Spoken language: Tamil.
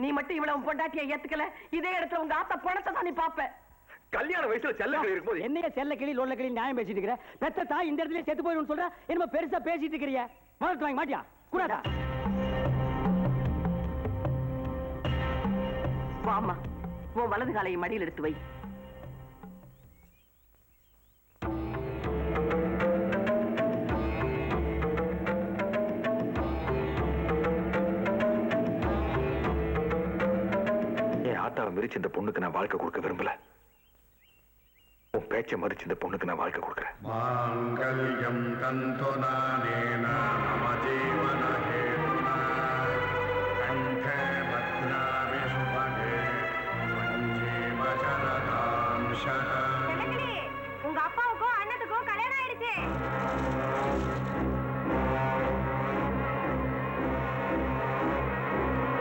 நீ மட்டும் இவ்வளவு பொண்டாட்டியை ஏத்துக்கல, இதே இடத்துல உங்க ஆத்த பணத்தை தான் நீ பாப்ப. கல்யாண வயசுல செல்ல கிளி இருக்கும்போது என்னைய செல்ல கிளி லோல்ல கிளி நியாயம் பேசிட்டு இருக்கிற? பெத்த தாய் இந்த இடத்துல செத்து போயிடும் சொல்ற, என்ன பெருசா பேசிட்டு இருக்கிறிய? மறந்து வாங்க மாட்டியா? கூடாதா? வாமா, உன் வலது காலையை மடியில் எடுத்து வை. என் ஆத்தாவை மிரிச்சு இந்த பொண்ணுக்கு நான் வாழ்க்கை கொடுக்க விரும்பல. உன் பேச்சை மறிச்சு இந்த பொண்ணுக்கு நான் வாழ்க்கை கொடுக்கிறேன். மாங்கல்யம் தந்துநானேன மம ஜீவன ஹேதுனா கண்டே பத்ராமி சுபகே சஞ்சீவ சரதாம் சதா